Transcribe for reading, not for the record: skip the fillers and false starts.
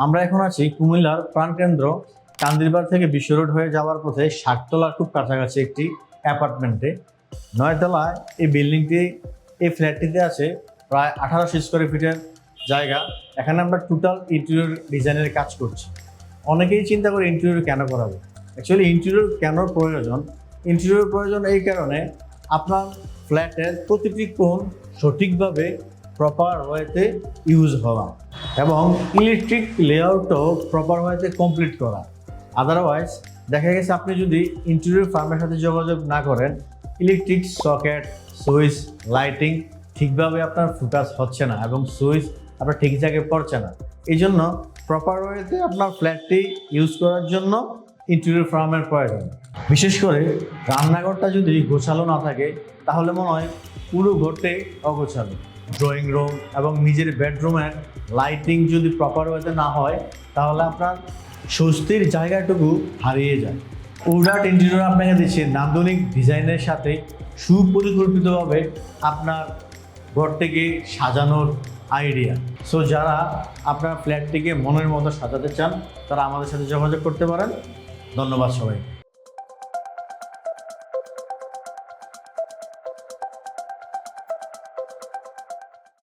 আমরা এখন আছি কুমিল্লার প্রাণকেন্দ্র কান্দিরবাড় থেকে বিশ্ব রোড হয়ে যাওয়ার পথে ষাটতলার খুব কাছাকাছি একটি অ্যাপার্টমেন্টে। 9 তলায় এই বিল্ডিংটি, এই ফ্ল্যাটটিতে আছে প্রায় 1800 স্কোয়ার ফিটের জায়গা। এখানে আমরা টোটাল ইন্টেরিয়র ডিজাইনের কাজ করছি। অনেকেই চিন্তা করে ইন্টেরিয়র কেন করাবো। অ্যাকচুয়ালি ইন্টেরিয়র কেন প্রয়োজন? ইন্টেরিয়র প্রয়োজন এই কারণে, আপনার ফ্ল্যাটের প্রতিটি কোণ সঠিকভাবে প্রপার ওয়েতে ইউজ হওয়া এবং ইলেকট্রিক লেআউটও প্রপার ওয়েতে কমপ্লিট করা। আদারওয়াইজ দেখা গেছে আপনি যদি ইন্টেরিয়র ফার্মের সাথে যোগাযোগ না করেন, ইলেকট্রিক সকেট, সুইচ, লাইটিং ঠিকভাবে আপনার ফোকাস হচ্ছে না এবং সুইচ আপনার ঠিক জায়গায় পড়ছে না। এই জন্য প্রপার ওয়েতে আপনার ফ্ল্যাটটি ইউজ করার জন্য ইন্টেরিয়র ফার্মের প্রয়োজন। বিশেষ করে রান্নাঘরটা যদি গোছালো না থাকে তাহলে মনে হয় পুরো ঘরটাই অগোছালো। ড্রয়িং রুম এবং নিজের বেডরুমের লাইটিং যদি প্রপার ওয়েতে না হয় তাহলে আপনার স্বস্তির জায়গাটুকু হারিয়ে যায়। উডার্ট ইন্টেরিয়র আপনাকে দিচ্ছে নান্দনিক ডিজাইনের সাথে সুপরিকল্পিতভাবে আপনার ঘরটিকে সাজানোর আইডিয়া। সো যারা আপনার ফ্ল্যাটটিকে মনের মতো সাজাতে চান তারা আমাদের সাথে যোগাযোগ করতে পারেন। ধন্যবাদ সবাই।